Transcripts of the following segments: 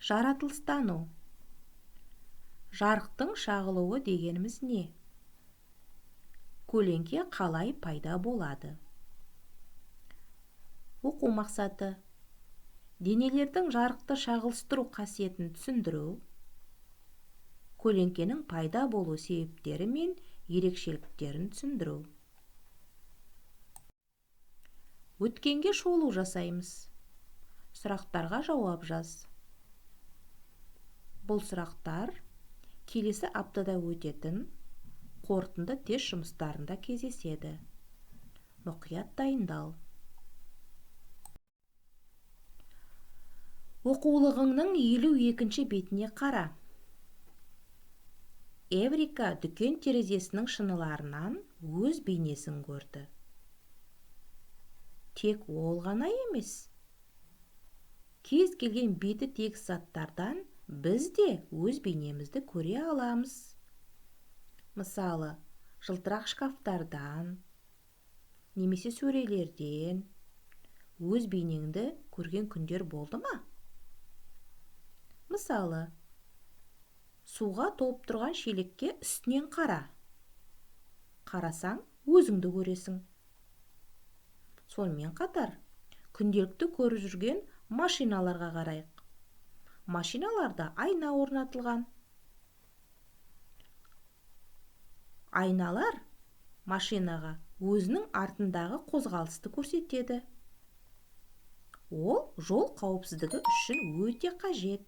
Жаратылыстану. Жарықтың шағылуы дегеніміз не? Көлеңке қалай пайда болады? Оқу мақсаты: денелердің жарықты шағылыстыру қасиетін түсіндіру, көлеңкенің пайда болу себептері мен ерекшеліктерін түсіндіру. Өткенге шолу жасаймыз. Сұрақтарға жауап жаз. Бұл сұрақтар келесі аптада өтетін қорытынды тест жұмыстарында кездеседі. Мұқият дайындал. Оқулығыңның 52-ші бетіне қара. Эврика дүкен терезесінің шыныларынан өз бейнесін көрді. Тек ол ғана емес. Кез келген беті тегіс заттардан біз де өз бейнемізді көре аламыз. Мысалы, жылтырақ шкафтардан, немесе сөрелерден өз бейнеңді көрген күндер болды ма? Мысалы, суға толып тұрған шелекке үстінен қара. Қарасаң, өзіңді көресің. Сонымен қатар, күнделікті көріп жүрген машиналарға қарайық. Машиналарда айна орнатылған. Айналар машинаға өзінің артындағы қозғалысты көрсетеді. Ол жол қауіпсіздігі үшін өте қажет.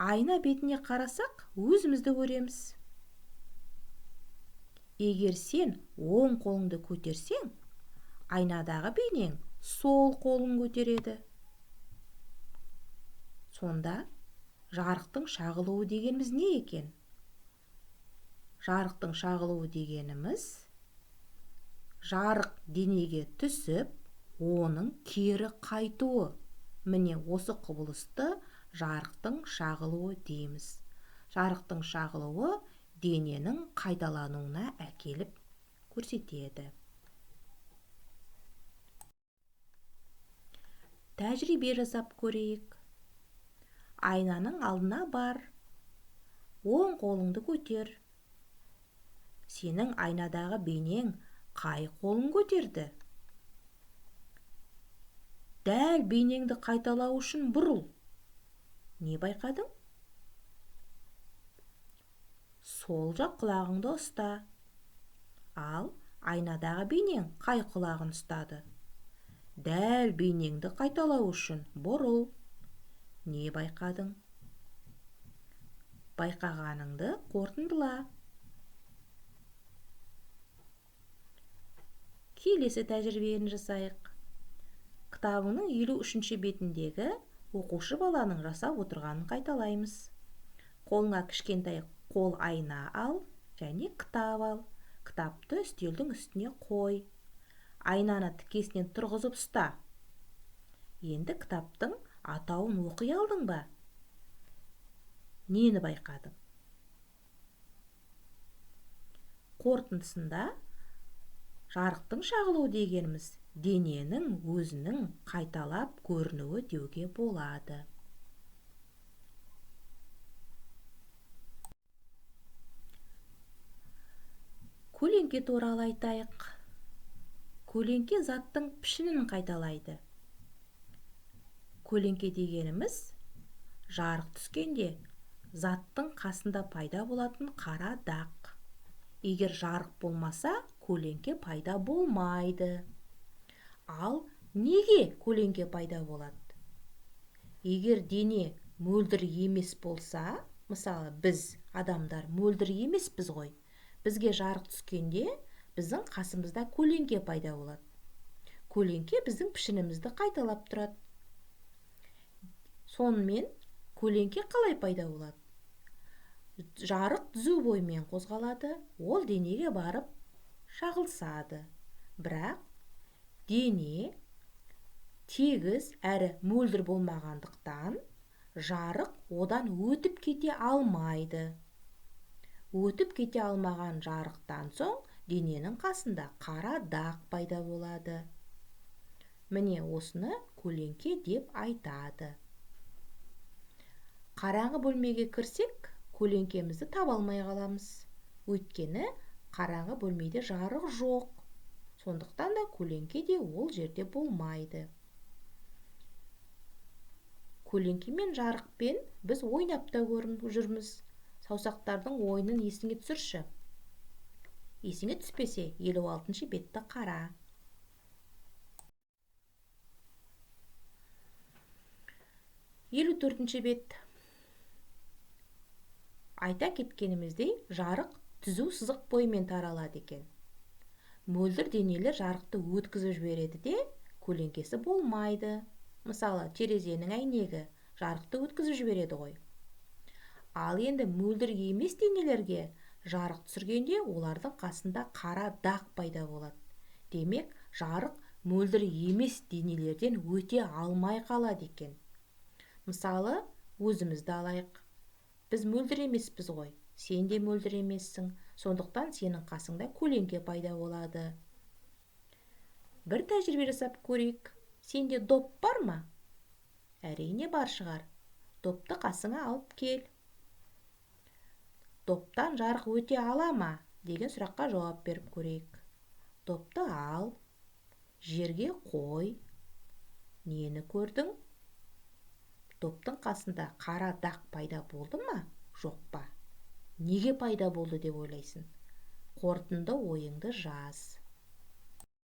Айна бетіне қарасақ, өзімізді көреміз. Егер сен оң қолыңды көтерсең, айнадағы бейнең сол қолын көтереді. Сонда жарықтың шағылуы дегеніміз не екен? Жарықтың шағылуы дегеніміз жарық денеге түсіп, оның кері қайтуы. Міне осы құбылысты жарықтың шағылуы дейміз. Жарықтың шағылуы дененің қайталануына әкеліп көрсетеді. Тәжірибе жасап көрейік. Айнаның алдына бар. Оң қолыңды көтер. Сенің айнадағы бейнең қай қолың көтерді? Дәл бейнеңді қайталау үшін бұрыл. Не байқадың? Сол жақ құлағыңды ұста. Ал айнадағы бейнең қай құлағын ұстады? Дәл бейнеңді қайталау үшін бұрыл. Не байқадың? Байқағаныңды қорытындыла. Келесі тәжірибені жасайық. Кітабыңның 53-ші бетіндегі оқушы баланың жасап отырғанын қайталаймыз. Қолыңа кішкентай қол айна ал және кітап ал. Кітапты үстелдің үстіне қой. Айнаны тікесінен тұрғызып ұста. Енді кітаптың атауын оқи алдың ба? Нені байқадың? Қорытындысында жарықтың шағылуы дегеніміз дененің өзінің қайталап көрінуі деуге болады. Көлеңке туралы айтайық. Көлеңке заттың пішінін қайталайды. Көлеңке дегеніміз жарық түскенде заттың қасында пайда болатын қара дақ. Егер жарық болмаса, көлеңке пайда болмайды. Ал неге көлеңке пайда болады? Егер дене мөлдір емес болса, мысалы біз адамдар мөлдір емеспіз ғой. Бізге жарық түскенде біздің қасымызда көлеңке пайда болады. Көлеңке біздің пішінімізді қайталап тұрады. Сонымен көлеңке қалай пайда болады? Жарық түзу бойымен қозғалады, ол денеге барып шағылысады. Бірақ дене тегіс әрі мөлдір болмағандықтан жарық одан өтіп кете алмайды. Өтіп кете алмаған жарықтан соң дененің қасында қара дақ пайда болады. Міне осыны көлеңке деп айтады. Қараңғы бөлмеге кірсек, көлеңкемізді таба алмай қаламыз. Өйткені қараңғы бөлмеде жарық жоқ. Сондықтан да көлеңке де ол жерде болмайды. Көлеңке мен жарықпен біз ойнап та жүрміз. Саусақтардың ойынын есіңе түсірші. Есіңе түспесе, 56-шы бетті қара. Елу төртінші бет. Айта кеткеніміздей, жарық түзу сызық бойымен таралады екен. Мөлдір денелер жарықты өткізіп жібереді де, көлеңкесі болмайды. Мысалы, терезенің әйнегі жарықты өткізіп жібереді ғой. Ал енді мөлдір емес денелерге жарық түсіргенде олардың қасында қара дақ пайда болады. Демек, жарық мөлдір емес денелерден өте алмай қалады екен. Мысалы, өзімізді алайық. Біз мөлдір емеспіз ғой. Сен де мөлдір емессің, сондықтан сенің қасыңда көлеңке пайда болады. Бір тәжірибе жасап көрейік. Сенде доп бар ма? Әрине бар шығар. Допты қасыңа алып кел. Доптан жарық өте ала ма? Деген сұраққа жауап беріп көрейік. Допты ал, жерге қой. Нені көрдің? Доптың қасында қара дақ пайда болды ма? Жоқ па? Неге пайда болды деп ойлайсың? Қорытынды ойыңды жаз.